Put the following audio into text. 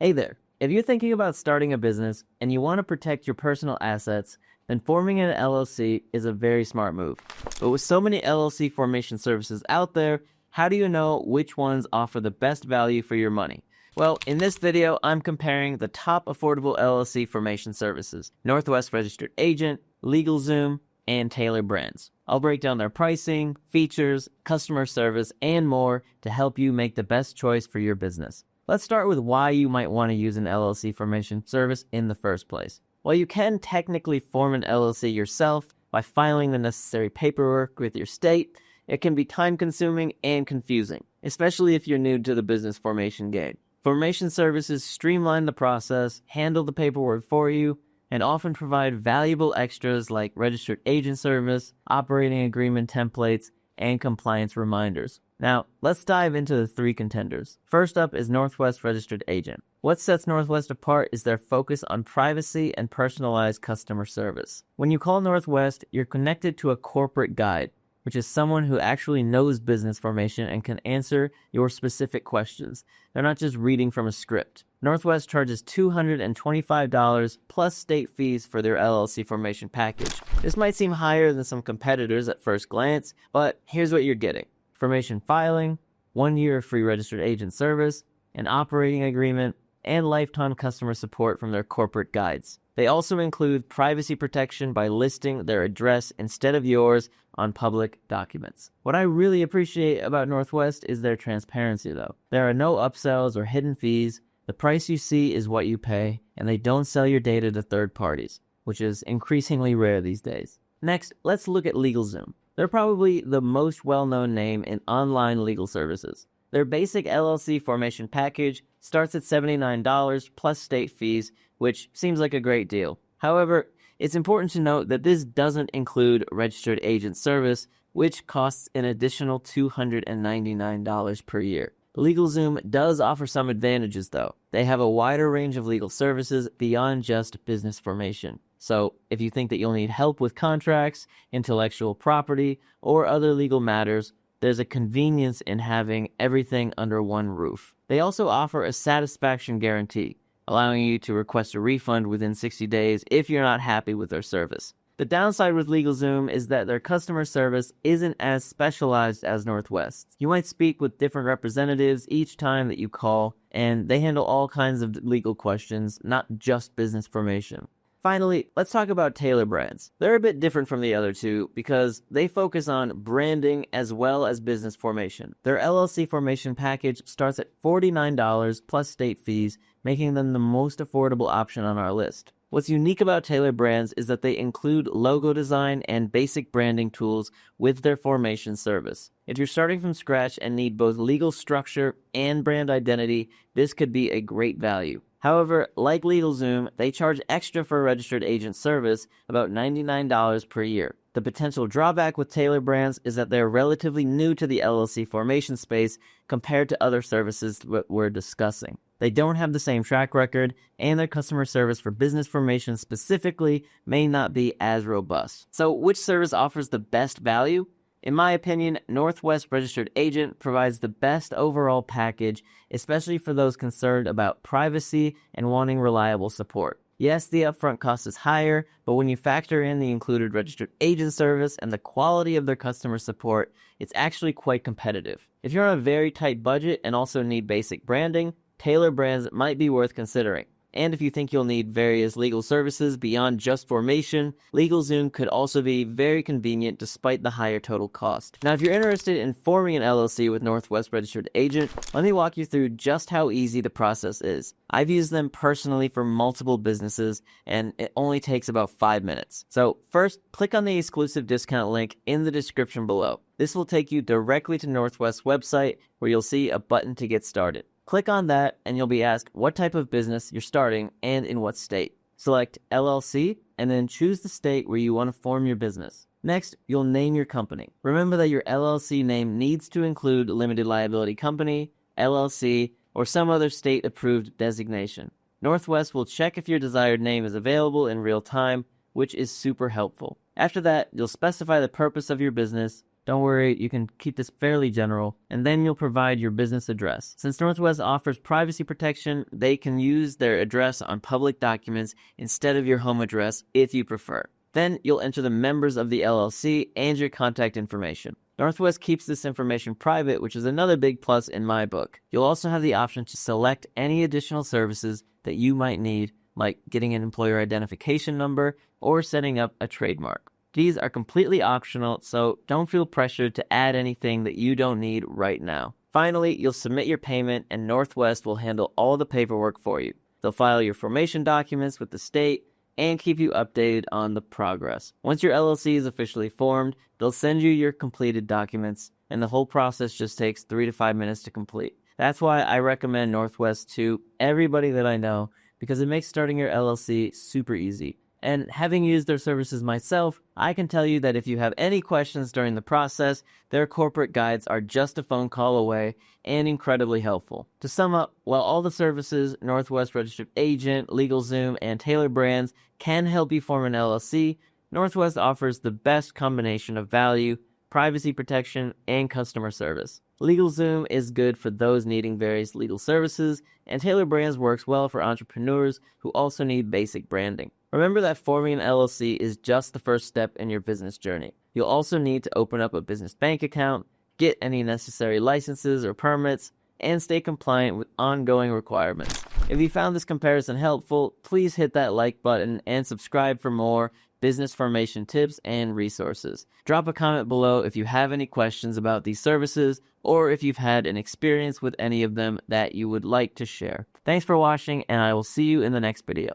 Hey there. If you're thinking about starting a business and you want to protect your personal assets, then forming an LLC is a very smart move. But with so many LLC formation services out there, how do you know which ones offer the best value for your money? Well, in this video, I'm comparing the top affordable LLC formation services: Northwest Registered Agent, LegalZoom, and Tailor Brands. I'll break down their pricing, features, customer service, and more to help you make the best choice for your business. Let's start with why you might want to use an LLC formation service in the first place. While you can technically form an LLC yourself by filing the necessary paperwork with your state, it can be time-consuming and confusing, especially if you're new to the business formation game. Formation services streamline the process, handle the paperwork for you, and often provide valuable extras like registered agent service, operating agreement templates, and compliance reminders. Now, let's dive into the three contenders. First up is Northwest Registered Agent. What sets Northwest apart is their focus on privacy and personalized customer service. When you call Northwest, you're connected to a corporate guide, which is someone who actually knows business formation and can answer your specific questions. They're not just reading from a script. Northwest charges $225 plus state fees for their LLC formation package. This might seem higher than some competitors at first glance, but here's what you're getting: formation filing, 1 year of free registered agent service, an operating agreement, and lifetime customer support from their corporate guides. They also include privacy protection by listing their address instead of yours on public documents. What I really appreciate about Northwest is their transparency, though. There are no upsells or hidden fees. The price you see is what you pay, and they don't sell your data to third parties, which is increasingly rare these days. Next, let's look at LegalZoom. They're probably the most well-known name in online legal services. Their basic LLC formation package starts at $79 plus state fees, which seems like a great deal. However, it's important to note that this doesn't include registered agent service, which costs an additional $299 per year. LegalZoom does offer some advantages, though. They have a wider range of legal services beyond just business formation. So if you think that you'll need help with contracts, intellectual property, or other legal matters, there's a convenience in having everything under one roof. They also offer a satisfaction guarantee, allowing you to request a refund within 60 days if you're not happy with their service. The downside with LegalZoom is that their customer service isn't as specialized as Northwest. You might speak with different representatives each time that you call, and they handle all kinds of legal questions, not just business formation. Finally, let's talk about Tailor Brands. They're a bit different from the other two because they focus on branding as well as business formation. Their LLC formation package starts at $49 plus state fees, making them the most affordable option on our list. What's unique about Tailor Brands is that they include logo design and basic branding tools with their formation service. If you're starting from scratch and need both legal structure and brand identity, this could be a great value. However, like LegalZoom, they charge extra for a registered agent service, about $99 per year. The potential drawback with Tailor Brands is that they're relatively new to the LLC formation space compared to other services that we're discussing. They don't have the same track record, and their customer service for business formation specifically may not be as robust. So which service offers the best value? In my opinion, Northwest Registered Agent provides the best overall package, especially for those concerned about privacy and wanting reliable support. Yes, the upfront cost is higher, but when you factor in the included registered agent service and the quality of their customer support, it's actually quite competitive. If you're on a very tight budget and also need basic branding, Tailor Brands might be worth considering. And if you think you'll need various legal services beyond just formation, LegalZoom could also be very convenient despite the higher total cost. Now, if you're interested in forming an LLC with Northwest Registered Agent, let me walk you through just how easy the process is. I've used them personally for multiple businesses, and it only takes about 5 minutes. So first, click on the exclusive discount link in the description below. This will take you directly to Northwest's website, where you'll see a button to get started. Click on that and you'll be asked what type of business you're starting and in what state. Select LLC and then choose the state where you want to form your business. Next, you'll name your company. Remember that your LLC name needs to include limited liability company, LLC, or some other state-approved designation. Northwest will check if your desired name is available in real time, which is super helpful. After that, you'll specify the purpose of your business, Don't worry, you can keep this fairly general, and then you'll provide your business address. Since Northwest offers privacy protection, they can use their address on public documents instead of your home address if you prefer. Then you'll enter the members of the LLC and your contact information. Northwest keeps this information private, which is another big plus in my book. You'll also have the option to select any additional services that you might need, like getting an employer identification number or setting up a trademark. These are completely optional, so don't feel pressured to add anything that you don't need right now. Finally, you'll submit your payment and Northwest will handle all the paperwork for you. They'll file your formation documents with the state and keep you updated on the progress. Once your LLC is officially formed, they'll send you your completed documents, and the whole process just takes 3 to 5 minutes to complete. That's why I recommend Northwest to everybody that I know, because it makes starting your LLC super easy. And having used their services myself, I can tell you that if you have any questions during the process, their corporate guides are just a phone call away and incredibly helpful. To sum up, while all the services, Northwest Registered Agent, LegalZoom, and TailorBrands can help you form an LLC, Northwest offers the best combination of value, privacy protection, and customer service. LegalZoom is good for those needing various legal services, and TailorBrands works well for entrepreneurs who also need basic branding. Remember that forming an LLC is just the first step in your business journey. You'll also need to open up a business bank account, get any necessary licenses or permits, and stay compliant with ongoing requirements. If you found this comparison helpful, please hit that like button and subscribe for more business formation tips and resources. Drop a comment below if you have any questions about these services or if you've had an experience with any of them that you would like to share. Thanks for watching, and I will see you in the next video.